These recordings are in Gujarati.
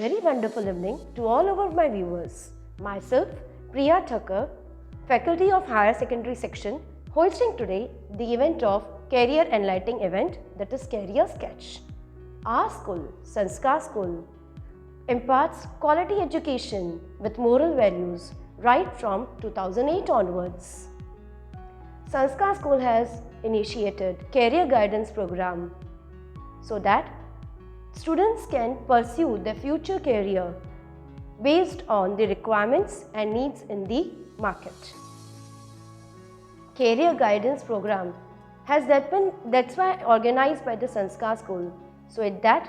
very wonderful evening to all of my viewers. Myself, Priya Thakur, Faculty of Higher Secondary Section, hosting today the event of Career Enlightening event, that is Career Sketch. Our school, Sanskar School, imparts quality education with moral values right from 2008 onwards. Sanskar School has initiated career guidance program so that students can pursue their future career based on the requirements and needs in the market. Career guidance program that's why organized by the Sanskar School, so at that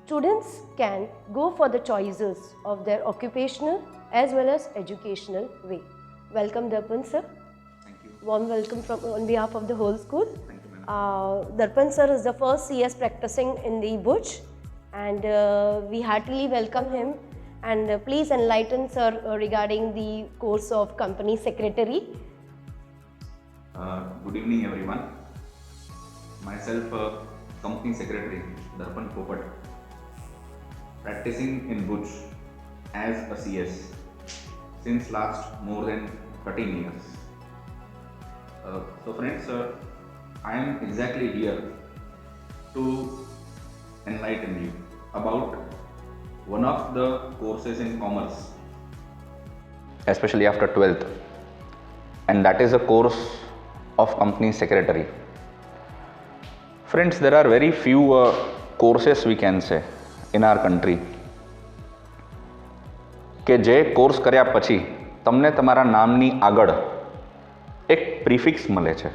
students can go for the choices of their occupational as well as educational way. Welcome Darpan sir. Thank you. Warm welcome on behalf of the whole school. Thank you, ma'am. Darpan sir is the first CS practicing in the Bhuj, and we heartily welcome him, and please enlighten sir regarding the course of Company Secretary. Good evening everyone. Myself, Company Secretary Darpan D Popat, practicing in Bhuj as a CS since last more than 13 years. So friends, I am exactly here to enlighten you about one of the courses in commerce, especially after 12th, and that is a course of Company Secretary. Friends, there are very few courses we can say in our country કે જે કોર્સ કર્યા પછી તમને તમારા નામની આગળ એક પ્રિફિક્સ મળે છે.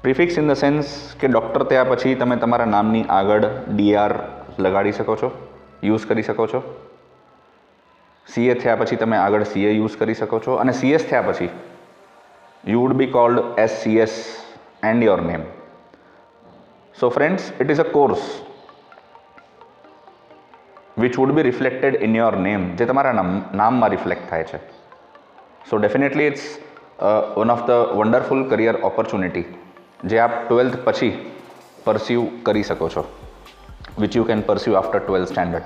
પ્રિફિક્સ ઇન ધ સેન્સ કે ડૉક્ટર થયા પછી તમે તમારા નામની આગળ DR લગાડી શકો છો, યુઝ કરી શકો છો. CA થયા પછી તમે આગળ CA યુઝ કરી શકો છો, અને CS થયા પછી you would be called as CS and your name. So friends, it is a course which would be reflected in your name, જે તમારા નામમાં રિફ્લેક્ટ થાય છે. So definitely it's one of the wonderful career opportunity જે આપ 12th પછી pursue કરી શકો છો, which you can pursue after 12th standard.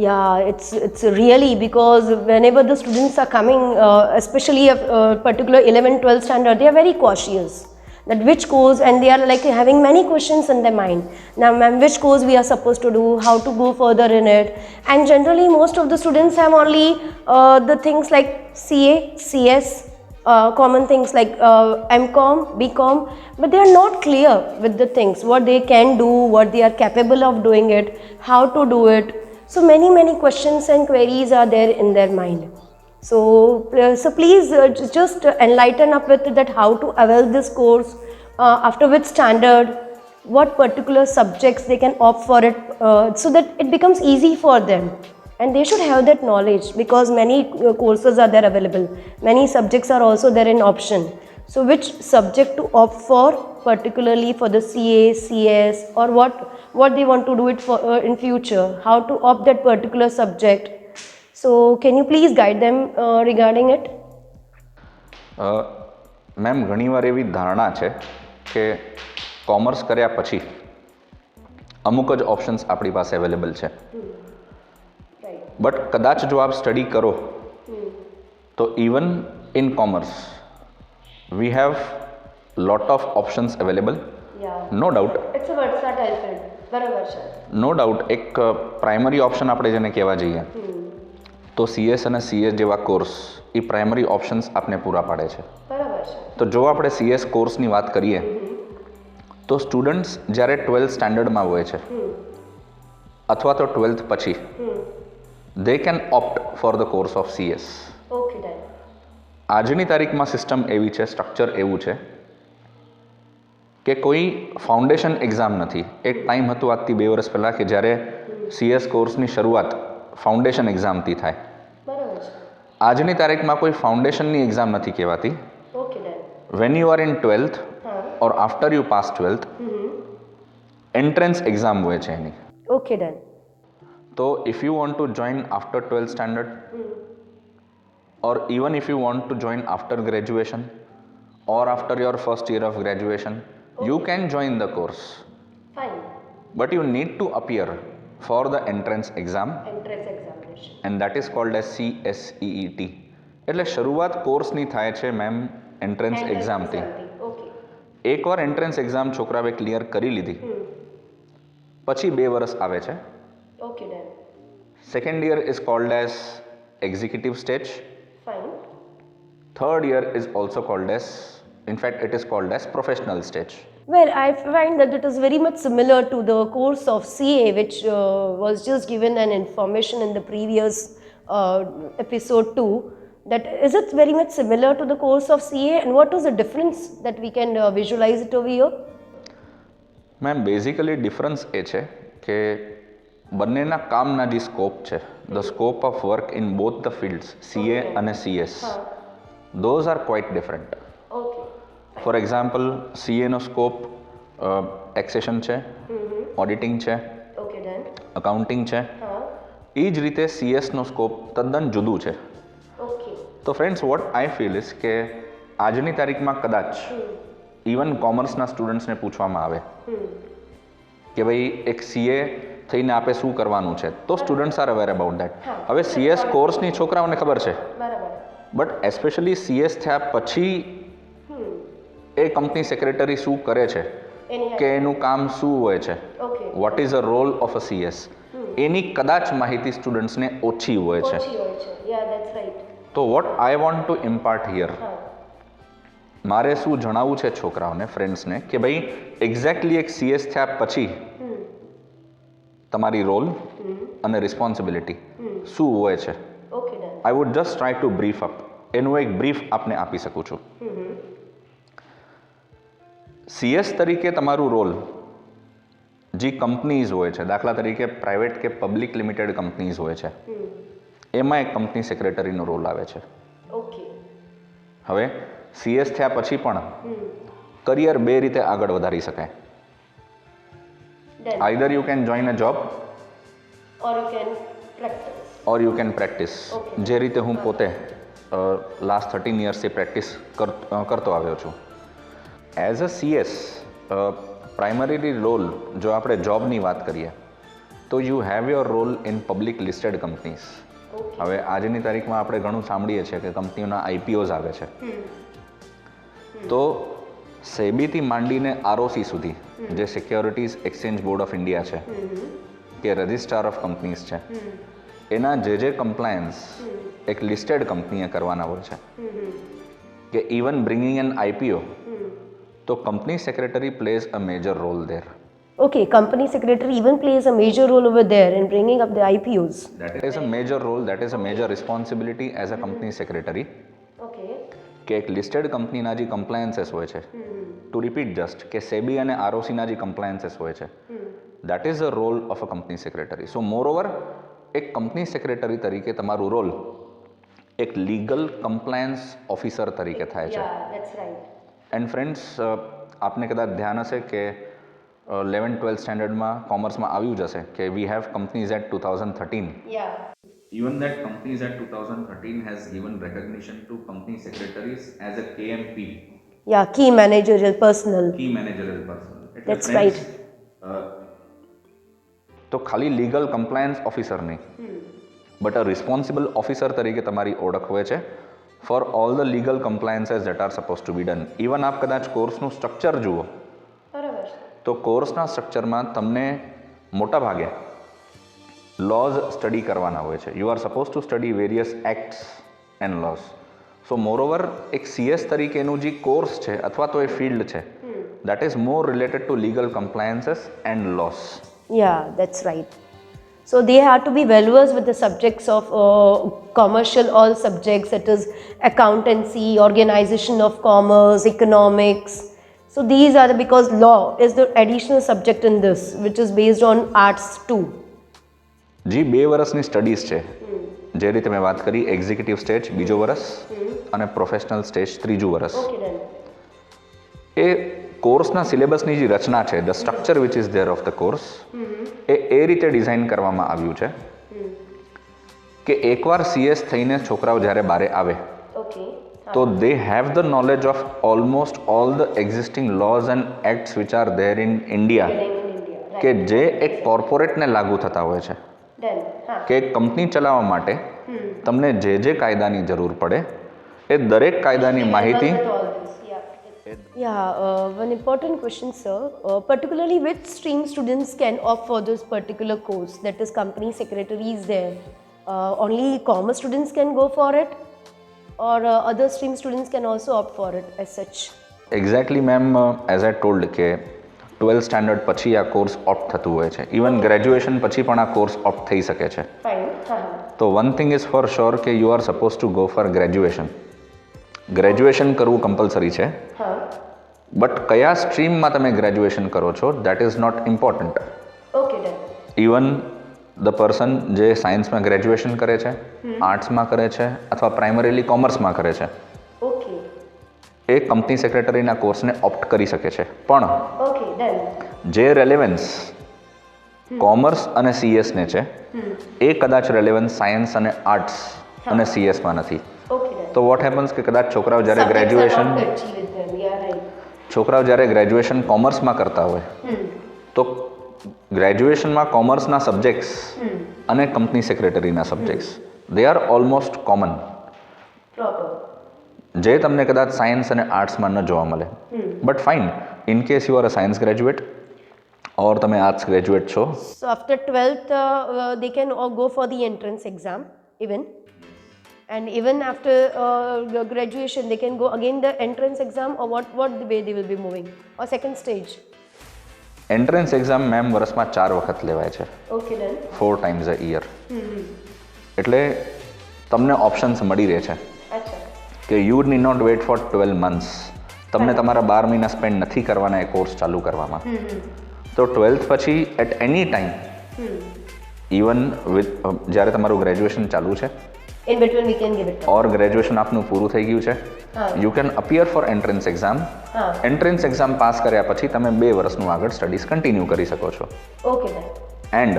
Yeah, it's really, because whenever the students are coming, especially a particular 11, 12 standard, they are very cautious that which course, and they are like having many questions in their mind. Now ma'am, which course we are supposed to do, how to go further in it, and generally most of the students have only the things like CA, CS, common things like MCom, BCom, but they are not clear with the things, what they can do, what they are capable of doing it, how to do it. So many questions and queries are there in their mind. So please just enlighten up with that, how to avail this course, after which standard, what particular subjects they can opt for it, so that it becomes easy for them. And they should have that knowledge, because many courses are there available. Many subjects are also there in option. So which subject to opt for, particularly for the CA, CS, or what they want to do it for in future, how to opt that particular subject. So can you please guide them regarding it? Ma'am, ઘણીવાર એવી ધારણા છે કે કોમર્સ કર્યા પછી અમુક જ ઓપ્શન્સ આપણી પાસે અવેલેબલ છે, બટ કદાચ જો આપ સ્ટડી કરો તો even in commerce we have lot of options available. No doubt, it's a versatile field. બરાબર છે. નો ડાઉટ એક પ્રાઇમરી ઓપ્શન આપણે જેને કહેવા જઈએ તો CS અને CS જેવા કોર્સ એ પ્રાઇમરી ઓપ્શન્સ આપને પૂરા પાડે છે. બરાબર છે. તો જો આપણે CS કોર્સની વાત કરીએ તો સ્ટુડન્ટ્સ જ્યારે 12th સ્ટાન્ડર્ડમાં હોય છે અથવા તો 12th પછી they can opt for the course of CS. Okay, done. આજની તારીખમાં સિસ્ટમ એવી છે, સ્ટ્રક્ચર એવું છે કે કોઈ ફાઉન્ડેશન એક્ઝામ નથી. એક ટાઈમ હતું આજથી 2 વર્ષ પહેલાં કે જ્યારે CS કોર્સની શરૂઆત ફાઉન્ડેશન એક્ઝામથી થાય. બરાબર છે. આજની તારીખમાં કોઈ ફાઉન્ડેશનની એક્ઝામ નથી કહેવાતી. Okay, done. When you are in 12th or after you pass 12th, entrance exam હોય છે એની. Okay, done. તો if you want to join after 12th standard, or even if you want to join after graduation or after your first year of graduation, you can join the course. Fine. But you need to appear for the entrance exam Entrance examination. and that is called as CSEET. એટલે શરૂઆત કોર્સની થાય છે મેમ એન્ટ્રન્સ એક્ઝામથી. ઓકે. એકવાર એન્ટ્રન્સ એક્ઝામ છોકરાએ ક્લિયર કરી લીધી પછી 2 વર્ષ આવે છે. Okay done. Second year is called as executive stage. Fine. Third year is also cold as, in fact it is called as professional stage. Well, I find that it is very much similar to the course of CA, which was just given an information in the previous episode 2. That is it very much similar to the course of CA, and what is the difference that we can visualize it over here? Ma'am basically difference એ છે કે બંનેના કામના જે સ્કોપ છે, the scope of work in both the fields CA અને CS, those are quite different. Okay. For example CAનો સ્કોપ ટેક્સેશન છે, ઓડિટિંગ છે, Okay, done. અકાઉન્ટિંગ છે. એ જ રીતે CSનો સ્કોપ તદ્દન જુદું છે. Okay. તો friends what I feel is કે આજની તારીખમાં કદાચ ઇવન કોમર્સના સ્ટુડન્ટ્સને પૂછવામાં આવે કે ભાઈ એક CA થઈને આપે શું કરવાનું છે, તો students are aware about that. હવે CS કોર્સની છોકરાઓને ખબર છે, બરાબર. બટ એસ્પેશિયલી CS થયા પછી એ કંપની સેક્રેટરી શું કરે છે, કે એનું કામ શું હોય છે, Okay. What is a role of a CS, એની કદાચ માહિતી સ્ટુડન્ટ્સને ઓછી હોય છે. ઓછી હોય છે. Yeah, that's right. તો what I want to impart here, મારે શું જણાવવું છે છોકરાઓને, ફ્રેન્ડ્સને, કે ભાઈ એક્ઝેક્ટલી એક CS થયા પછી તમારી રોલ અને રિસ્પોન્સિબિલિટી શું હોય છે. Okay, done. I would just try to brief up, એનું એક બ્રીફ આપને આપી શકું છું. CS તરીકે તમારું રોલ જે કંપનીઝ હોય છે, દાખલા તરીકે પ્રાઇવેટ કે પબ્લિક લિમિટેડ કંપનીઝ હોય છે, એમાં એક કંપની સેક્રેટરીનો રોલ આવે છે. Okay. હવે CS થયા પછી પણ કરિયર 2 રીતે આગળ વધારી શકાય. Done. Either you can join a job Or you can practice. Or you can practice. Okay. જે રીતે હું પોતે લાસ્ટ 13 યર્સથી પ્રેક્ટિસ કરતો આવ્યો છું. As a CS primarily role, જો આપણે જોબની વાત કરીએ તો you have your role in public listed companies. હવે આજની તારીખમાં આપણે ઘણું સાંભળીએ છીએ કે કંપનીઓના IPOs આવે છે. તો સેબીથી માંડીને ROC સુધી, જે securities exchange board of India છે કે રજિસ્ટ્રાર ઓફ કંપનીઝ છે, એના જે કમ્પ્લાયન્સ એક લિસ્ટેડ કંપનીએ કરવાના હોય છે, કે ઇવન બ્રિંગિંગ એન IPO, તો company secretary plays a major role there. Okay, company secretary even plays a major role over there in bringing up the IPOs. That is a major role, that is a major responsibility as a company secretary. Okay. કે એક લિસ્ટેડ કંપનીના જે કમ્પ્લાયન્સીસ હોય છે, ટુ રિપીટ જસ્ટ, કે સેબી અને ROCના જે કમ્પ્લાયન્સીસ હોય છે, that is a role of a company secretary. So more over એક કંપની સેક્રેટરી તરીકે તમારું રોલ એક લીગલ કમ્પ્લાયન્સ ઓફિસર તરીકે થાય છે. Yeah, that's right. And friends, આપને કદાચ ધ્યાન હશે કે 11-12 સ્ટેન્ડર્ડમાં કોમર્સમાં આવ્યું જ હશે કે we have companies at 2013. Yeah. Even that companies at 2013 has given recognition to company secretaries as a KMP. Yeah, key managerial personnel. Key managerial person. That's right. તો ખાલી લીગલ કમ્પ્લાયન્સ ઓફિસર નહીં, બટ અ રિસ્પોન્સિબલ ઓફિસર તરીકે તમારી ઓળખ હોય છે for all the legal compliances that are suppose to be done. Even આપ કદાચ કોર્સનું સ્ટ્રક્ચર જુઓ બરાબર. તો કોર્સના સ્ટ્રક્ચરમાં તમને મોટા ભાગે લૉઝ સ્ટડી કરવાના હોય છે. You are suppose to study various acts and laws. So moreover એક CS તરીકેનું જે કોર્સ છે અથવા તો એ ફિલ્ડ છે, that is more related to legal compliances and laws. Yeah, that's right. So they have to be well versed with the subjects of commercial, all subjects, that is accountancy, organization of commerce, economics. So these are because law is the additional subject in this, which is based on arts too. જે 2 વર્ષની સ્ટડીઝ છે, જે રીતે મેં વાત કરી, એક્ઝિક્યુટિવ સ્ટેજ 2 વર્ષ અને પ્રોફેશનલ સ્ટેજ 3 વર્ષ, એ કોર્સના સિલેબસની જે રચના છે, the structure which is there of the course, એ રીતે ડિઝાઇન કરવામાં આવ્યું છે કે એકવાર CS થઈને છોકરાઓ જ્યારે બહાર આવે તો they have the knowledge of almost all the existing laws and acts which are there in India કે જે એક કોર્પોરેટને લાગુ થતા હોય છે કે એક કંપની ચલાવવા માટે તમને જે જે કાયદાની જરૂર પડે એ દરેક કાયદાની માહિતી. One important question, sir. Particularly, which stream students can opt for this particular course? That is, company secretary is there. Only commerce students can go for it, or other stream students can also opt for it as such. Exactly ma'am, as I told કે 12th સ્ટાન્ડર્ડ પછી આ કોર્સ ઓપ્ટ થતું હોય છે. ઇવન ગ્રેજ્યુએશન પછી પણ આ કોર્સ ઓપ્ટ થઈ શકે છે. તો one thing is for sure કે you are suppose to go for graduation. Graduation કરવું કમ્પલસરી છે, બટ કયા સ્ટ્રીમમાં તમે ગ્રેજ્યુએશન કરો છો that is not important. Even the person જે સાયન્સમાં ગ્રેજ્યુએશન કરે છે, આર્ટ્સમાં કરે છે અથવા પ્રાઇમરીલી કોમર્સમાં કરે છે, એ કંપની સેક્રેટરીના કોર્સને ઓપ્ટ કરી શકે છે. પણ જે રેલેવન્સ કોમર્સ અને સીએસને છે એ કદાચ રેલેવન્સ સાયન્સ અને આર્ટ્સ અને સીએસમાં નથી. તો વોટ હેપન્સ કે કદાચ છોકરાઓ જ્યારે ગ્રેજ્યુએશન કોમર્સમાં કરતા હોય તો ગ્રેજ્યુએશનમાં કોમર્સના સબ્જેક્ટ્સ અને કંપની સેક્રેટરીના subjects they are almost common, જે તમને કદાચ સાયન્સ અને આર્ટ્સમાં ન જોવા મળે. But fine, in case you are a science graduate or તમે આર્ટ્સ ગ્રેજ્યુએટ છો. So after 12th, they can go for the entrance exam even. And even after graduation, they can go again the entrance exam, or what the way they will be moving, or second stage. Entrance exam ma'am વર્ષમાં 4 વખત લેવાય છે. 4 times a year. એટલે તમને ઓપ્શન્સ મળી રહે છે કે you need not wait for 12 months. તમને તમારા 12 મહિના સ્પેન્ડ નથી કરવાના એ કોર્સ ચાલુ કરવામાં. તો 12th પછી at any time, even with જ્યારે તમારું ગ્રેજ્યુએશન ચાલુ છે in between we can give it or graduation આપનું પૂરું થઈ ગયું છે, you can appear for entrance exam. Entrance exam pass કર્યા પછી તમે 2 વર્ષનું આગળ સ્ટડીઝ કન્ટિન્યુ કરી શકો છો. એન્ડ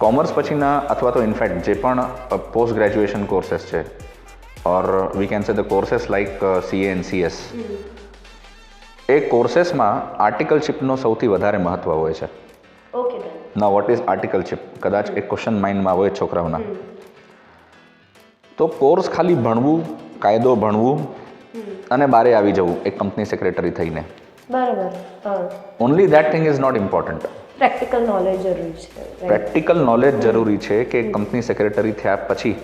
કોમર્સ પછીના અથવા તો ઇનફેક્ટ જે પણ પોસ્ટ ગ્રેજ્યુએશન કોર્सेस છે or we can say the courses like CA and CS, એ કોર્सेसમાં આર્ટિકલશિપનો સૌથી વધારે મહત્વ હોય છે. ના વોટ ઇઝ આર્ટિકલશિપ? કદાચ એક ક્વેશ્ચન માઇન્ડમાં હોય છોકરાઓના. તો કોર્સ ખાલી ભણવું, કાયદો ભણવું અને બારે આવી જવું એક કંપની સેક્રેટરી થઈને, only that thing is not important. Practical knowledge જરૂરી છે. પ્રેક્ટિકલ નોલેજ જરૂરી છે કે કંપની સેક્રેટરી થયા પછી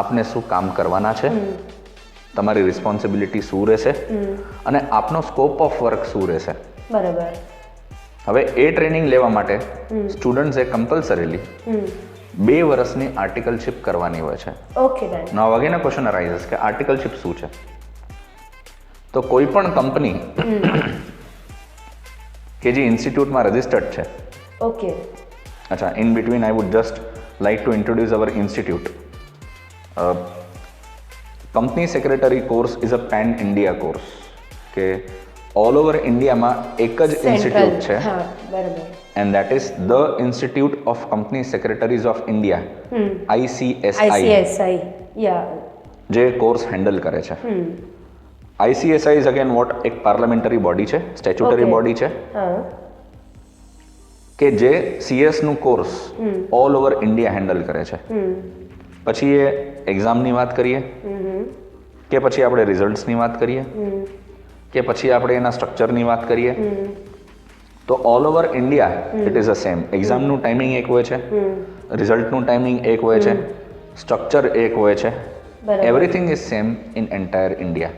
આપને શું કામ કરવાના છે, તમારી રિસ્પોન્સિબિલિટી શું રહેશે અને આપનો સ્કોપ ઓફ વર્ક શું રહેશે. બરાબર. હવે એ ટ્રેનિંગ લેવા માટે સ્ટુડન્ટ્સે કમ્પલસરીલી 2 વર્ષની આર્ટિકલશિપ કરવાની હોય છે. નાઉ અગેન અ ક્વેશ્ચન અરાઇઝિસ કે આર્ટિકલશિપ શું છે? તો કોઈ પણ કંપની કે જે ઇન્સ્ટિટ્યૂટમાં રજિસ્ટર્ડ છે. અચ્છા, in between I would just like to introduce our institute. Company secretary course is a pan India course કે ઓલ ઓવર ઇન્ડિયામાં એક જ ઇન્સ્ટિટ્યૂટ છે, and that is the institute of company secretaries of India, ICSI, જે કોર્સ હેન્ડલ કરે છે. ICSI ઇઝ અગેન વોટ એક પાર્લામેન્ટરી બોડી છે, સ્ટેચ્યુટરી બોડી છે કે જે સીએસનું course all over India handle કરે છે. પછી એ એક્ઝામની વાત કરીએ કે પછી આપણે રિઝલ્ટ્સની વાત કરીએ કે પછી આપણે એના સ્ટ્રક્ચરની વાત કરીએ, તો all over India it is a same. એક્ઝામનું ટાઈમિંગ એક હોય છે, રિઝલ્ટનું ટાઈમિંગ એક હોય છે, સ્ટ્રક્ચર એક હોય છે. Everything is same in entire India.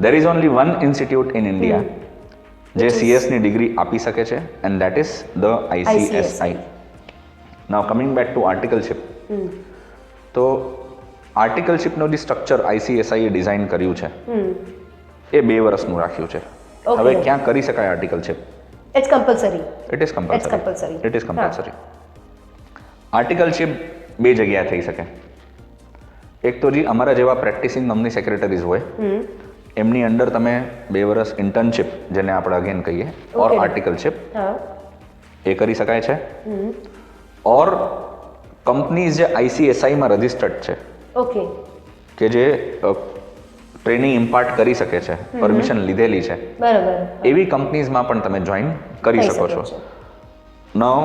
There is only one institute in India જે સીએસની ડિગ્રી આપી શકે છે, and that is the ICSI. Now coming back to articleship. તો આર્ટિકલશિપનો જે સ્ટ્રક્ચર ICSI એ ડિઝાઇન કર્યું છે એ 2 વર્ષનું રાખ્યું છે. હવે ક્યાં કરી શકાય articleship? It's compulsory. It is compulsory. Articleship 2 જગ્યાએ થઈ શકે. એક તો જે અમારા જેવા પ્રેક્ટિસિંગ કંપની સેક્રેટરીઝ હોય એમની અંદર તમે 2 વર્ષ ઇન્ટર્નશિપ, જેને આપણે અગેન કહીએ, ઓર આર્ટિકલશિપ, એ કરી શકાય છે. ઓર કંપનીઝ જે ICSI માં રજિસ્ટર્ડ છે કે જે ટ્રેનિંગ ઇમ્પાર્ટ કરી શકે છે, પરમિશન લીધેલી છે, બરાબર, એવી કંપનીઝમાં પણ તમે જોઈન કરી શકો છો. Now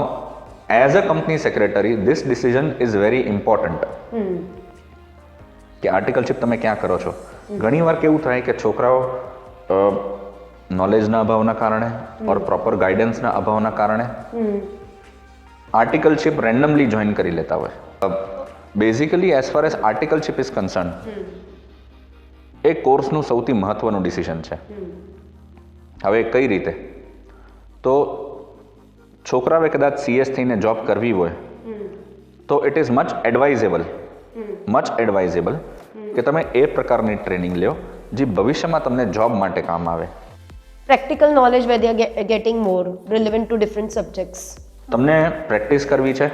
as a company secretary this decision is very important કે આર્ટિકલશિપ તમે ક્યાં કરો છો. ઘણીવાર કેવું થાય કે છોકરાઓ નોલેજના અભાવના કારણે ઓર પ્રોપર ગાઈડન્સના અભાવના કારણે આર્ટિકલશિપ રેન્ડમલી જોઈન કરી લેતા હોય. Basically as far as articleship is concern, એ કોર્સનું સૌથી મહત્વનું ડિસિઝન છે. હવે કઈ રીતે? તો છોકરાઓએ કદાચ CS થઈને જોબ કરવી હોય તો ઇટ ઇઝ મચ એડવાઇઝેબલ કે તમે એ પ્રકારની ટ્રેનિંગ લ્યો જે ભવિષ્યમાં તમને જોબ માટે કામ આવે. Practical knowledge where they are getting more relevant to different subjects. તમને પ્રેક્ટિસ કરવી છે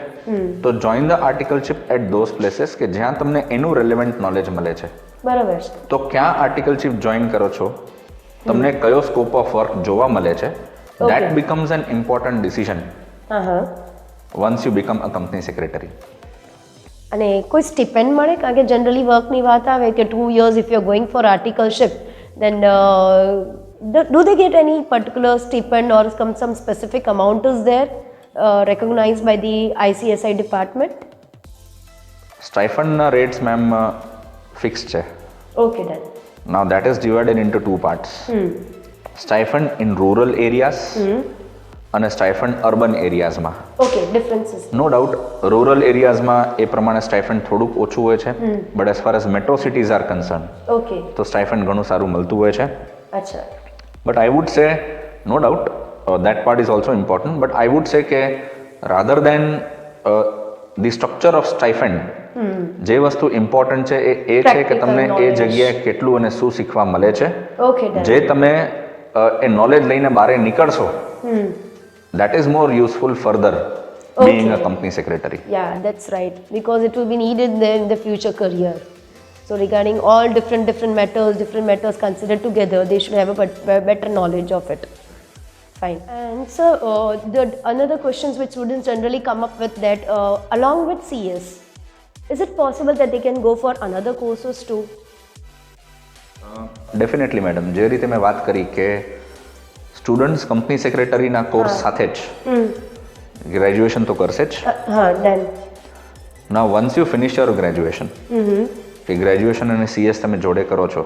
તો join the articleship at those places કે જ્યાં તમને એનું રેલેવન્ટ નોલેજ મળે છે. બરાબર છે. તો ક્યાં આર્ટિકલશિપ જોઈન કરો છો, તમને કયો સ્કોપ ઓફ વર્ક જોવા મળે છે, that becomes an important decision once you become a company secretary. અને કોઈ સ્ટિપેન્ડ મળે? કારણ કે જનરલી વર્કની વાત આવે કે 2 years if you are going for articleship then do they get any particular stipend or some specific amount is there recognized by the ICSI department? સ્ટાઇફન્ડના રેટ્સ મેમ ફિક્સ છે. Okay then. Now that is divided into two parts. Stipend in rural areas અને સ્ટાઇફન્ડ અર્બન એરિયાઝમાં. Okay, differences. No doubt rural એરિયાઝમાં એ પ્રમાણે સ્ટાઇફન્ડ થોડુંક ઓછું હોય છે, but as far as metro cities are concern Okay. તો સ્ટાઇફન્ડ ઘણું સારું મળતું હોય છે. અચ્છા. But I would say no doubt that part is also important, but I would say કે rather than the structure of stipend, જે વસ્તુ ઇમ્પોર્ટન્ટ છે એ છે કે તમને એ જગ્યાએ કેટલું અને શું શીખવા મળે છે. Okay then. જે તમે એ નોલેજ લઈને બહાર નીકળશો, that is more useful further being a company secretary. Yeah, that's right, because it will be needed then in the future career. So regarding all different matters considered together, they should have a better knowledge of it. Fine. And so the another questions which students generally come up with that along with CS, is it possible that they can go for another courses too? Definitely madam, જે રીતે મેં વાત કરી કે સ્ટુડન્ટ્સ કંપની સેક્રેટરીના કોર્સ સાથે જ ગ્રેજ્યુએશન તો કરશે જ. હા, ડન. Now once you finish your graduation, કે ગ્રેજ્યુએશન અને CS તમે જોડે કરો છો,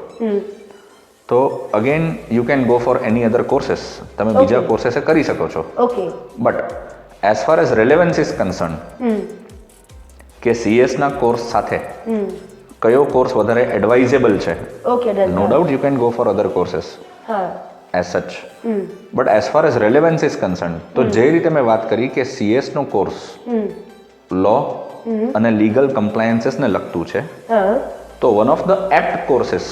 તો again you can go for any other courses, તમે બીજા કોર્सेस કરી શકો છો. Okay. But as far as relevance is concern કે CS ના કોર્સ સાથે કયો કોર્સ વધારે એડવાઇઝેબલ છે, okay done. No doubt you can go for other courses હા as such. But as far as relevance is concern, તો જે રીતે મેં વાત કરી કે CS નો કોર્સ લો અને લીગલ કમ્પ્લાયન્સીસને લગતું છે, તો one of the apt courses,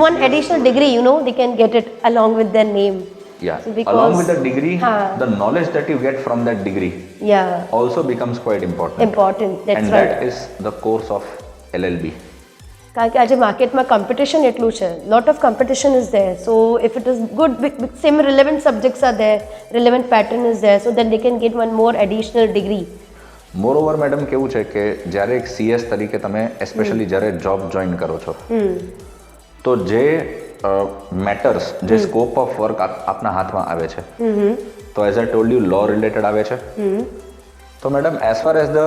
one additional degree, you know, they can get it along with their name. Yeah, So because- along with the degree, the knowledge that you get from that degree Yeah, also becomes quite important. that's And right. that is the course of LLB. કારણ કે આજે માર્કેટમાં કોમ્પિટિશન એટલું છે, lot of competition is there, so if it is good, same relevant subjects are there, relevant pattern is there, so then they can get one more additional degree. Moreover madam કેવું છે કે જ્યારે એક CS તરીકે તમે એસ્પેશિયલી જ્યારે જોબ જોઈન કરો છો, તો જે મેટર્સ, જે સ્કોપ ઓફ વર્ક આપના હાથમાં આવે છે, તો as I told you law related આવે છે. તો madam as far as the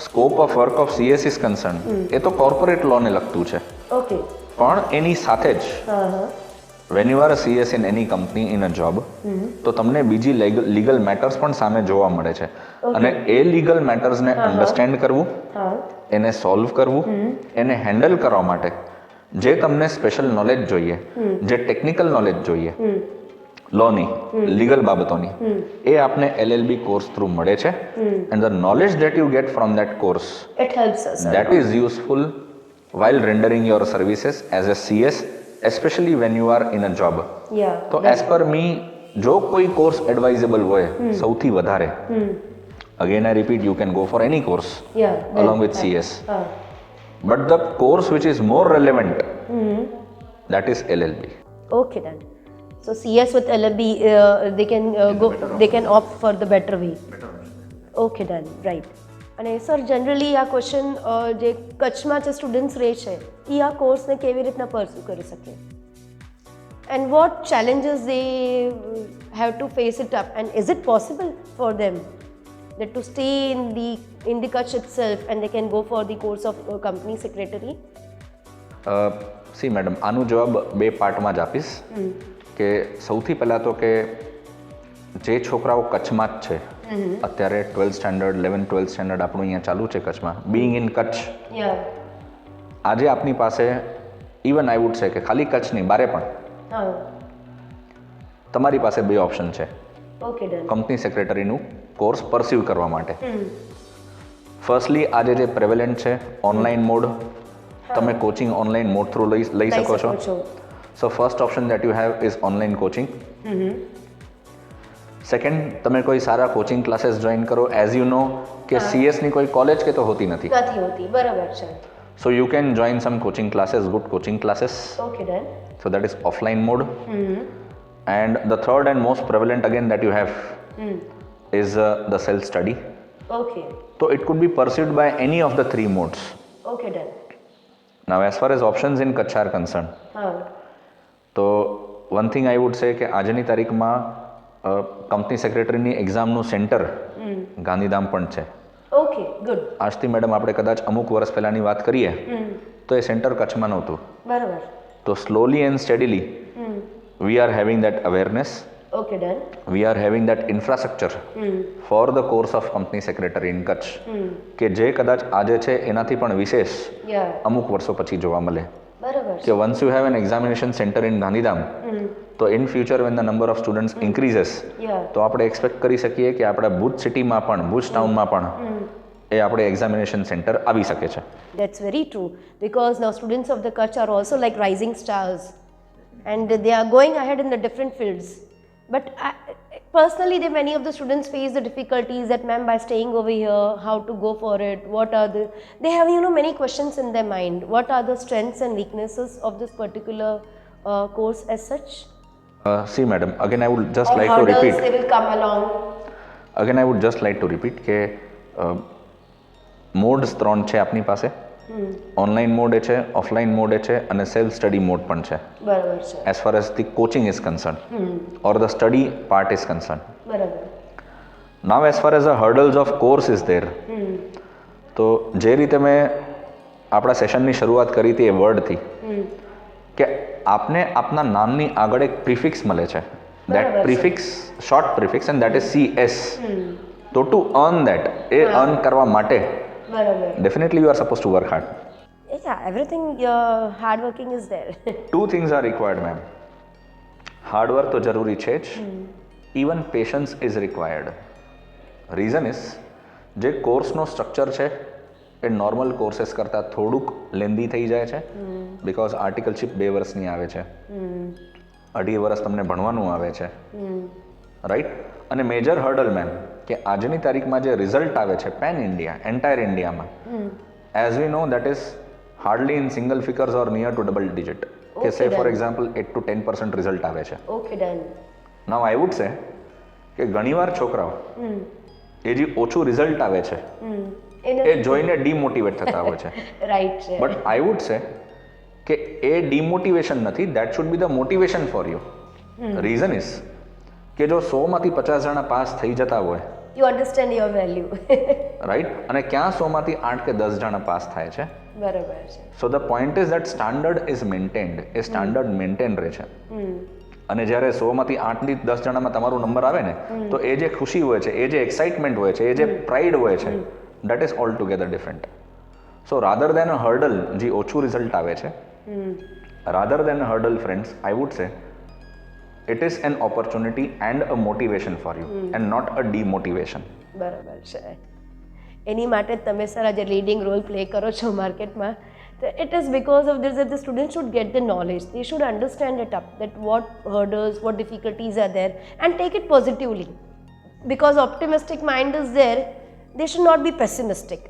scope of work of CS is concern, એ તો કોર્પોરેટ લોને લગતું છે. ઓકે. પણ એની સાથે જ van you are a CS in any company in a job, તો તમને બીજી લીગલ મેટર્સ પણ સામે જોવા મળે છે, અને એ લીગલ મેટર્સને અન્ડરસ્ટેન્ડ કરવું, એને સોલ્વ કરવું, એને હેન્ડલ કરવા માટે જે તમને સ્પેશિયલ નોલેજ જોઈએ, જે ટેકનિકલ નોલેજ જોઈએ લોની, લીગલ બાબતોની, એ આપને LLB કોર્સ થ્રુ મળે છે. And the knowledge that you get from that course, it helps us. that is useful while rendering your services as a CS, especially when you are in a job. Yeah. તો as per me, જો કોઈ કોર્સ એડવાઇઝેબલ હોય સૌથી વધારે, again I repeat, you can go for any course along with CS, but the course which is more relevant, that is LLB. Okay then. So CS with LLB, they can go, they can opt for the better way. Okay then, right. અને સર જનરલી આ ક્વેશ્ચન જે કચ્છમાં જે સ્ટુડન્ટ્સ રહે છે એ આ કોર્સને કેવી રીતના પરસ્યુ કરી શકે and what challenges they have to face it up and is it possible for them that to stay in the Kachch itself and they can go for the course of company secretary? C madam આનો જવાબ બે પાર્ટમાં જ આપીશ કે સૌથી પહેલાં તો કે જે છોકરાઓ કચ્છમાં જ છે અત્યારે 12th standard 11th 12th standard આપણું અહીંયા ચાલુ છે કચ્છમાં બિંગ ઇન કચ્છ આજે આપની પાસે ઇવન આઈ વુડ સે કે ખાલી કચ્છ નહીં બારે પણ તમારી પાસે બે ઓપ્શન છે કંપની સેક્રેટરીનું કોર્સ પરસ્યુ કરવા માટે ફર્સ્ટલી આજે જે પ્રેવેલન્ટ છે ઓનલાઈન મોડ તમે કોચિંગ ઓનલાઈન મોડ થ્રુ લઈ શકો છો so first option that you have is online coaching second તમે કોઈ સારા કોચિંગ ક્લાસીસ જોઈન કરો એઝ યુ નો કે સીએસની કોઈ કોલેજ કે તો હોતી નથી બરાબર છે so you can join some coaching classes good coaching classes okay done so that is offline mode and the third and most prevalent again that you have is the self study. Okay. So it could be pursued by any of the three modes. Okay, done. Now as far as options in Kachch are concerned, so one thing I would say કે આજની તારીખમાં કંપની સેક્રેટરીની એક્ઝામનું સેન્ટર ગાંધીધામ પણ છે. Okay good. આજથી મેડમ આપણે કદાચ અમુક વર્ષ પહેલાંની વાત કરીએ તો એ સેન્ટર કચ્છમાં નહોતું. બરાબર. તો slowly and steadily we are having that awareness. Okay, done. We are having that infrastructure for the course of company secretary in Kachch કે જે કદાચ આજે છે એનાથી પણ વિશેષ અમુક વર્ષો પછી જોવા મળે કે once you have an examination center in Gandhidham તો in future when the number of students increases તો આપણે એક્સપેક્ટ કરી શકીએ કે આપણા ભુજ સિટીમાં પણ ભુજ ટાઉનમાં પણ એ આપણે એક્ઝામિનેશન સેન્ટર આવી શકે છે. That's very true because now students of the Kachch are also like rising stars and they are going ahead in the different fields. But personally, many of the students face the difficulties that ma'am by staying over here, how to go for it, what are the, they have many questions in their mind. What are the strengths and weaknesses of this particular course as such? See madam, again I would just or like how to repeat. They will come along. Again I would just like to repeat કે મોડ્સ ત્રણ છે આપની પાસે ઓનલાઈન મોડ છે ઓફલાઈન મોડ છે અને સેલ્ફ સ્ટડી મોડ પણ છે બરાબર છે as far as the coaching is concern or the study part is concern બરાબર now as far as the hurdles of course is there તો જે રીતે મેં આપણા સેશનની શરૂઆત કરી હતી એ વર્ડથી કે આપને આપના નામની આગળ એક પ્રિફિક્સ મળે છે that prefix short prefix and that is CS તો to earn that A earn કરવા માટે definitely you are supposed to work hard. Yeah, everything hard working is there. Two things are required ma'am. Hard work તો જરૂરી છે જ even patience is required. Reason is જે કોર્સનો સ્ટ્રક્ચર છે એ નોર્મલ કોર્सेस કરતાં થોડુંક લેન્ધી થઈ જાય છે બિકોઝ આર્ટિકલશીપ 2 વર્ષની આવે છે 2.5 વર્ષ તમને ભણવાનું આવે છે રાઈટ અને મેજર હર્ડલ મેમ કે આજની તારીખમાં જે રિઝલ્ટ આવે છે પેન ઇન્ડિયા એન્ટાયર ઇન્ડિયામાં as we know that is hardly in single figures or near to double digit કે say for example 8 to 10% result આવે છે. Okay done. Now I would say કે ઘણીવાર છોકરાઓ એ જે ઓછું રિઝલ્ટ આવે છે એ જોઈને ડિમોટિવેટ થતા હોય છે રાઈટ છે બટ આઈ વુડ સે કે એ ડિમોટિવેશન નથી that should be the motivation for you. Reason is કે જો 100માંથી 50 જણા પાસ થઈ જતા હોય you understand your value right અને ક્યાં 100માંથી 8 કે 10 જણા પાસ થાય છે બરાબર છે. So the point is that standard is maintained એ સ્ટાન્ડર્ડ મેન્ટેન રહે છે અને જ્યારે 100માંથી 8 થી 10 જણામાં તમારો નંબર આવે ને તો એ જે ખુશી હોય છે એ જે એક્સાઇટમેન્ટ હોય છે એ જે પ્રાઇડ હોય છે that is all together different. So rather then a hurdle જે ઓછું રિઝલ્ટ આવે છે rather then a hurdle friends I would સે it is an opportunity and a motivation for you and not a demotivation. બરાબર છે. એની માટે તમે સર આજે લીડિંગ રોલ પ્લે કરો છો માર્કેટમાં તો it is because of this the student should get the knowledge they should understand it up that what hurdles what difficulties are there and take it positively because optimistic mind is there they should not be pessimistic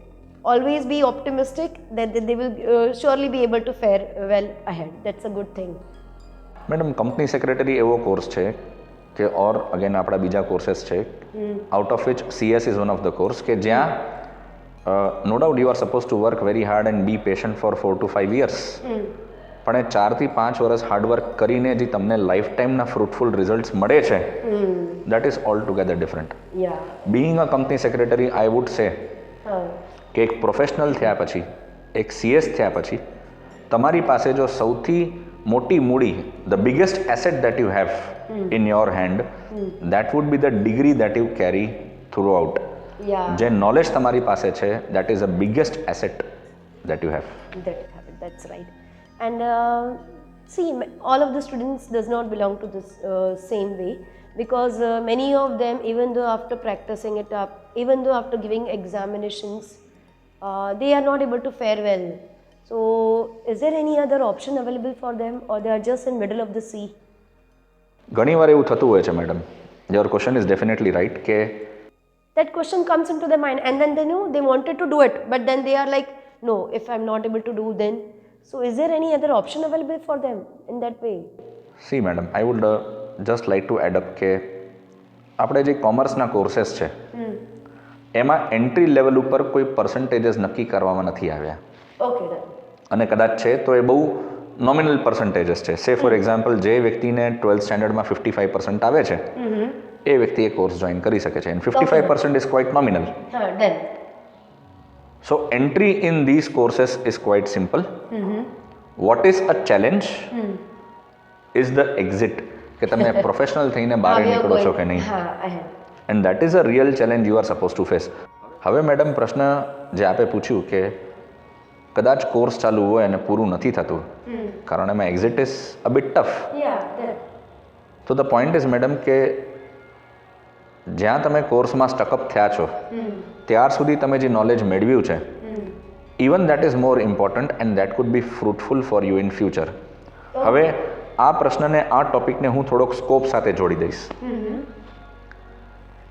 always be optimistic that they will surely be able to fare well ahead. That's a good thing. Madam company secretary એવો કોર્સ છે કે ઓર અગેન આપણા બીજા કોર્सेस છે out of which CS is one of the course કે જ્યાં no doubt you are suppose to work very hard and be patient for 4 to 5 years. પણ એ 4 થી 5 વર્ષ હાર્ડવર્ક કરીને જે તમને લાઈફ ટાઈમના ફ્રૂટફુલ રિઝલ્ટ્સ મળે છે that is all together different. Being a company secretary I would say કે એક પ્રોફેશનલ થયા પછી, એક CS થયા પછી તમારી પાસે જો સૌથી મોટી મૂડી, the biggest asset that you have in your hand, that would be the degree that you carry through out. જે નોલેજ તમારી પાસે છે that is a biggest asset that you have. That's right. And see, all of the students does not belong to this same way, because many of them, even though after practicing it up, even though after giving examinations, they are not able to fare well. So is there any other option available for them, or they are just in middle of the sea? ઘણી વાર એવું થતું હોય છે madam. Your question is definitely right કે that question comes into their mind, and then they know they wanted to do it, but then they are like, no, if I'm not able to do, then so is there any other option available for them in that way? See madam, I would just like to add up કે આપણે જે કોમર્સના કોર્सेस છે એમાં એન્ટ્રી લેવલ ઉપર કોઈ પર્સન્ટેજીસ નક્કી કરવામાં નથી આવ્યા. Okay, અને કદાચ છે તો એ બહુ નોમિનલ પર્સન્ટેજીસ છે. સે ફોર એક્ઝામ્પલ, જે વ્યક્તિને 12th સ્ટેન્ડર્ડમાં 55% આવે છે એ વ્યક્તિ એ કોર્સ જોઈન કરી શકે છે, and 55% is quite nominal. Then So entry in these courses is quite simple. What is a challenge is the exit, કે તમે પ્રોફેશનલ થઈને બહાર નીકળો છો કે નહીં, and that is a real challenge you are suppose to face. હવે મેડમ, પ્રશ્ન જે આપે પૂછ્યું કે કદાચ કોર્સ ચાલુ હોય અને પૂરું નથી થતું કારણ એમાં exit is a bit tough. તો ધ પોઈન્ટ ઇઝ મેડમ કે જ્યાં તમે કોર્સમાં સ્ટકઅપ થયા છો ત્યાર સુધી તમે જે નોલેજ મેળવ્યું છે, even that is more important and that food B fruitful for you in future. હવે આ પ્રશ્નને, આ ટોપિકને હું થોડોક સ્કોપ સાથે જોડી દઈશ.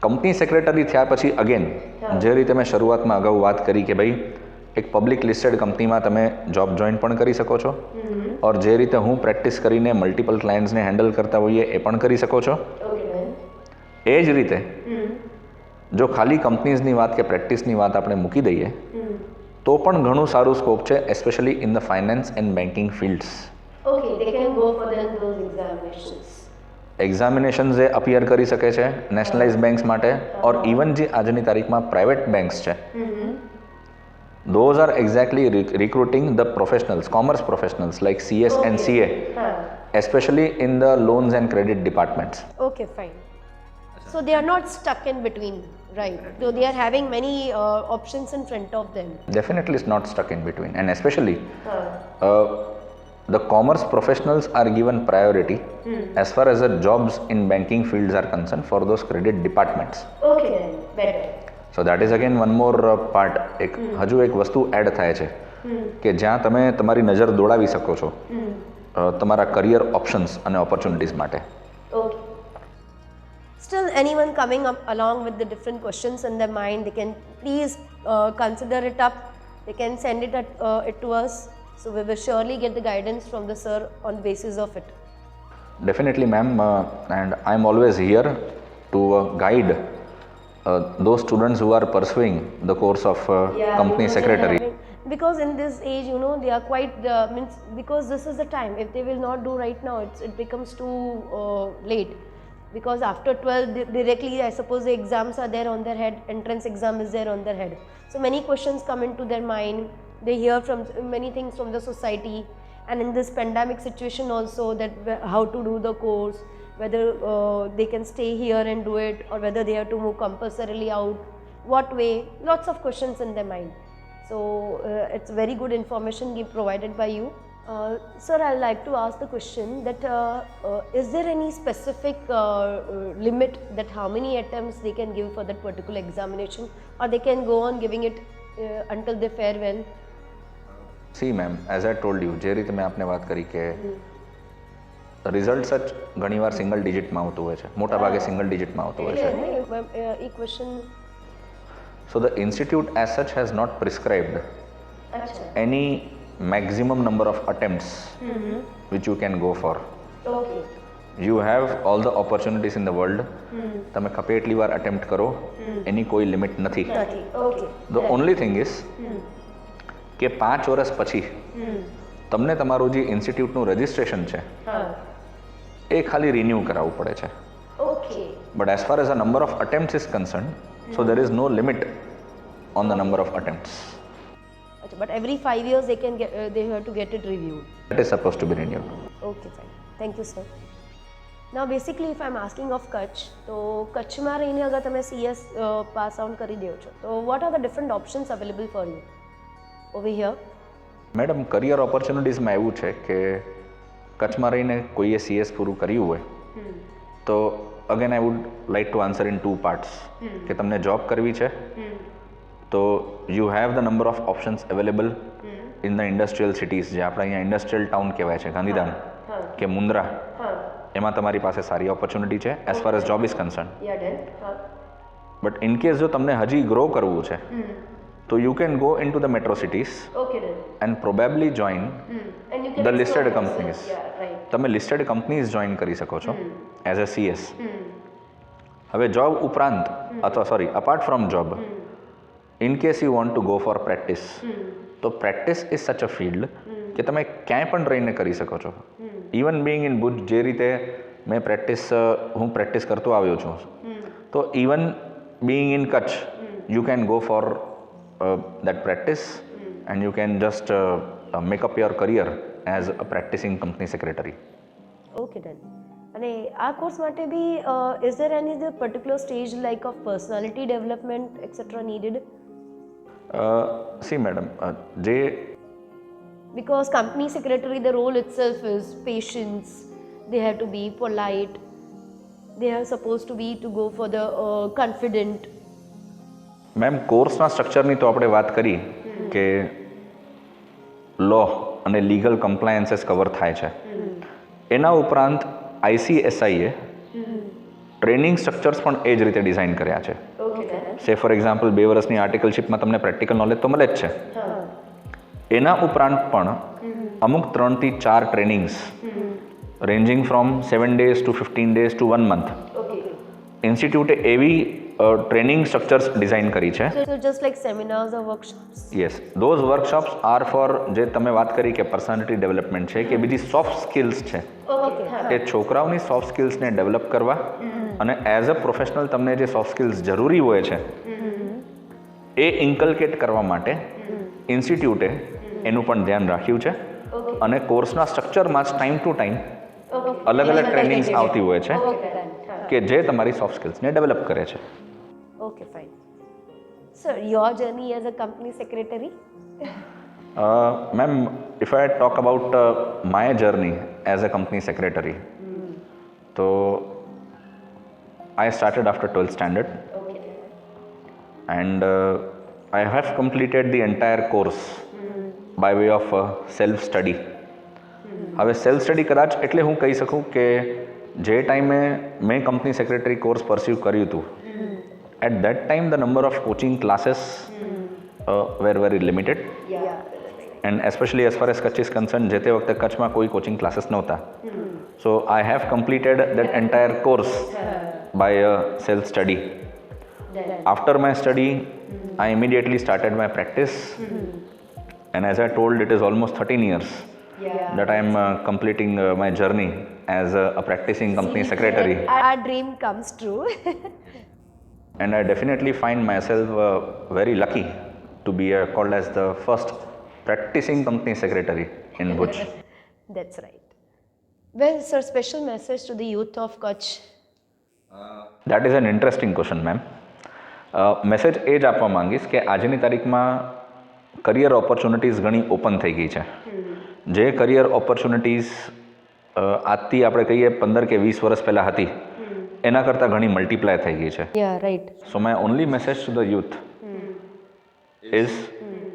કંપની સેક્રેટરી થયા પછી અગેન જે રીતે મેં શરૂઆતમાં અગાઉ વાત કરી કે ભાઈ એક પબ્લિક લિસ્ટેડ કંપનીમાં તમે જોબ જોઈન પણ કરી શકો છો, ઓર જે રીતે હું પ્રેક્ટિસ કરીને મલ્ટિપલ ક્લાયન્ટ્સને હેન્ડલ કરતા હોઈએ એ પણ કરી શકો છો. એ જ રીતે જો ખાલી કંપનીઝની વાત કે પ્રેક્ટિસની વાત આપણે મૂકી દઈએ તો પણ ઘણું સારું સ્કોપ છે, especially in the finance and banking fields. okay, they can go for those examinations. Examinations A appear કરી શકે છે નેશનલાઇઝ બેંક્સ માટે, ઓર ઇવન જે આજની તારીખમાં પ્રાઇવેટ બેંક્સ છે those are exactly recruiting the professionals, commerce professionals like CS and CA, especially in the loans and credit departments. Okay, fine. So they are not stuck in between, right? So they are having many options in front of them. Definitely it's not stuck in between, and especially the commerce professionals are given priority as far as the jobs in banking fields are concerned for those credit departments. Okay, then better. So that is again one more part. એક હજુ એક વસ્તુ એડ થાય છે કે જ્યાં તમે તમારી નજર દોડાવી શકો છો તમારા કરિયર ઓપ્શન્સ અને ઓપોર્ચ્યુનિટીઝ માટે. Okay. Still, anyone coming up along with the different questions in their mind, they can please consider it up. They can send it to us. So we will surely get the guidance from the sir on the basis of it. Definitely, ma'am, and I am always here to guide those students who are pursuing the course of company secretary. Because in this age, you know, they are quite means, because this is the time. If they will not do right now, it becomes too late. Because after 12, directly, I suppose the exams are there on their head, entrance exam is there on their head. So many questions come into their mind. They hear from many things from the society, and in this pandemic situation also, that how to do the course, whether they can stay here and do it, or whether they have to move compulsorily out, what way, lots of questions in their mind. So it's very good information provided by you. Sir, I would like to ask the question that is there any specific limit that how many attempts they can give for that particular examination, or they can go on giving it until they fare well? See ma'am, as I told you, જે રીતે મેં આપને વાત કરી કે રિઝલ્ટ સચ ઘણીવાર સિંગલ ડિજિટમાં આવતું હોય છે, મોટા ભાગે સિંગલ ડિજિટમાં આવતું હોય છે. એ question So the institute as such has not prescribed any maximum number of attempts which you can go for. Okay. You have all the opportunities in the world. તમે ખપે એટલી વાર અટેમ્પ્ટ કરો, એની કોઈ લિમિટ નથી. નથી. Okay. The only thing is કે 5 વર્ષ પછી તમને તમારું જે ઇન્સ્ટિટ્યૂટનું રજિસ્ટ્રેશન છે હા. એ ખાલી રિન્યૂ કરાવવું પડે છે. Okay. But as far as a number of attempts is concern, so there is no limit on the number of attempts. અચ્છા, but every 5 years they have to get it reviewed. It is supposed to be renewed. Okay, fine. Thank you, sir. Now, basically, if I'm asking of Kachch, તો કચ્છમાં રહીને અગર તમે CS પાસ આઉટ કરી દો છો, તો what are the different options available for you over here? Madam, career ઓપોર્ચ્યુનિટીઝમાં એવું છે કે કચ્છમાં રહીને કોઈએ CS પૂરું કર્યું હોય તો again I would like to answer in 2 parts કે તમને જોબ કરવી છે તો you have the number of options available in the industrial cities, જે આપણે અહીંયા ઇન્ડસ્ટ્રીયલ ટાઉન કહેવાય છે, ગાંધીધામ કે મુન્દ્રા, એમાં તમારી પાસે સારી ઓપોર્ચ્યુનિટી છે as far as job is concern. But in case જો તમને હજી ગ્રો કરવું છે તો you can go into the metro cities and probably join the listed companies. તમે લિસ્ટેડ કંપનીઝ જોઈન કરી શકો છો એઝ અ CS. હવે જોબ ઉપરાંત અથવા sorry apart from job, in case you want to go for practice, તો practice is such a field કે તમે ક્યાંય પણ રહીને કરી શકો છો. ઇવન બિંગ ઇન ભુજ, જે રીતે હું પ્રેક્ટિસ કરતો આવ્યો છું, તો even Bing in Kutch you can go four that practice and you can just make up your career as a practicing company secretary. Okay, done. અને આ કોર્સ માટે બી is there any the particular stage like of personality development etc needed? See madam, જે because company secretary, the role itself is patience, they have to be polite, they are supposed to be to go for the confident. Ma'am, કોર્સના સ્ટ્રક્ચરની તો આપણે વાત કરી કે લો અને લીગલ કમ્પ્લાયન્સીસ કવર થાય છે. એના ઉપરાંત ICSIએ ટ્રેનિંગ સ્ટ્રક્ચર્સ પણ એ જ રીતે ડિઝાઇન કર્યા છે. સે ફોર એક્ઝામ્પલ 2 વર્ષની આર્ટિકલશીપમાં તમને પ્રેક્ટિકલ નોલેજ તો મળે જ છે. એના ઉપરાંત પણ અમુક 3 થી 4 trainings ranging from 7 days to 15 days to 1 month ઇન્સ્ટિટ્યૂટે એવી ટ્રેનિંગ સ્ટ્રક્ચર્સ ડિઝાઇન કરી છે. So just like seminars or workshops? Yes, those workshops are for, જે તમે વાત કરી કે પર્સનાલિટી ડેવલપમેન્ટ છે કે બીજી સોફ્ટ સ્કિલ્સ છે, એ છોકરાઓની સોફ્ટ સ્કિલ્સને ડેવલપ કરવા અને એઝ અ પ્રોફેશનલ તમને જે સોફ્ટ સ્કિલ્સ જરૂરી હોય છે એ ઇન્કલ્કેટ કરવા માટે ઇન્સ્ટિટ્યૂટે એનું પણ ધ્યાન રાખ્યું છે. અને કોર્સના સ્ટ્રક્ચરમાં જ ટાઈમ ટુ ટાઈમ અલગ અલગ ટ્રેનિંગ્સ આવતી હોય છે કે જે તમારી સોફ્ટ સ્કિલ્સને ડેવલપ કરે છે. Okay, fine. Sir, your journey as a company secretary? Ma'am, if I talk about my journey as a company secretary, so I started after 12th standard. And I have completed the entire course by way of self-study. હવે સેલ્ફ સ્ટડી કદાચ એટલે હું કહી શકું કે જે ટાઈમે મેં કંપની સેક્રેટરી કોર્સ પરસ્યુ કર્યું હતું, at that time the number of coaching classes were very limited. And especially as far as Kachch is concerned, જે તે વખતે કચ્છમાં કોઈ કોચિંગ ક્લાસીસ નહોતા. So I have completed that entire course by self study. After my study, I immediately started my practice. And as I told, it is almost 13 years that I am completing my journey as a practicing company secretary. Our dream comes true. And I definitely find myself very lucky to be called as the first practicing company secretary in Bhuj. That's right. Well, sir, special message to the youth of Kachch. That is an interesting question, ma'am. Message એ જ આપવા માંગીશ કે આજની તારીખમાં કરિયર ઓપોર્ચ્યુનિટીઝ ઘણી ઓપન થઈ ગઈ છે. જે કરિયર ઓપોર્ચ્યુનિટીઝ આજથી આપણે કહીએ 15 કે 20 વર્ષ પહેલાં હતી, એના કરતાં ઘણી મલ્ટીપ્લાય થઈ ગઈ છે. Yeah, right. So my only message to the youth is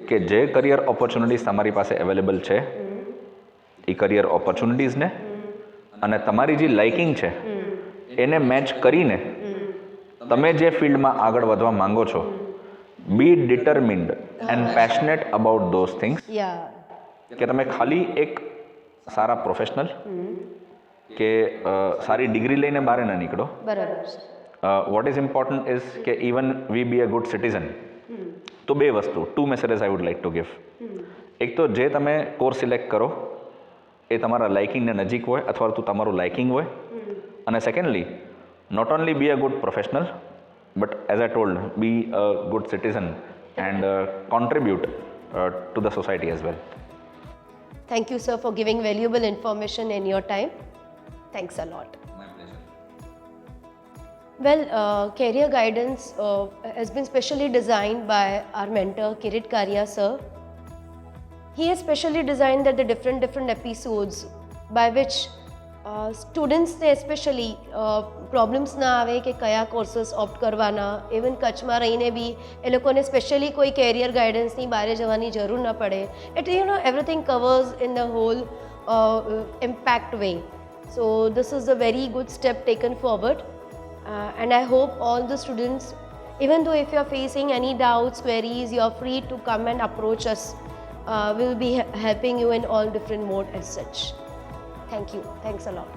કે જે કરિયર ઓપોર્ચ્યુનિટીઝ તમારી પાસે અવેલેબલ છે એ કરિયર ઓપોર્ચ્યુનિટીઝને અને તમારી જે લાઇકિંગ છે એને મેચ કરીને તમે જે ફિલ્ડમાં આગળ વધવા માંગો છો, be determined and passionate about those things. Yeah. કે તમે ખાલી એક સારા પ્રોફેશનલ કે સારી ડિગ્રી લઈને બહાર ન નીકળો. બરાબર છે. વોટ ઇઝ ઇમ્પોર્ટન્ટ ઇઝ કે even we be a good citizen. તો બે વસ્તુ, 2 messages I would like to give. એક તો જે તમે કોર્સ સિલેક્ટ કરો એ તમારા લાઇકિંગને નજીક હોય અથવા તો તમારું લાઇકિંગ હોય. અને secondly, not only be a good professional but as I told be a good citizen and contribute to the society as well. Thank you, sir, for giving valuable information in your time. Thanks a lot. My pleasure. Well, career guidance has been specially designed by our mentor Kirit Karia sir. He has specially designed that the different episodes by which students ને especially problems ના આવે કે કયા કોર્સીસ ઓપ્ટ કરવાના. ઇવન કચ્છમાં રહીને બી એ લોકોને સ્પેશિયલી કોઈ કેરિયર ગાઈડન્સની બહાર જવાની જરૂર ન પડે. એટલે everything covers in the whole impact way. So this is a very good step taken forward. And I hope all the students, even though if you are facing any doubts, queries, you are free to come and approach us. We'll be helping you in all different mode as such. Thank you. Thanks a lot.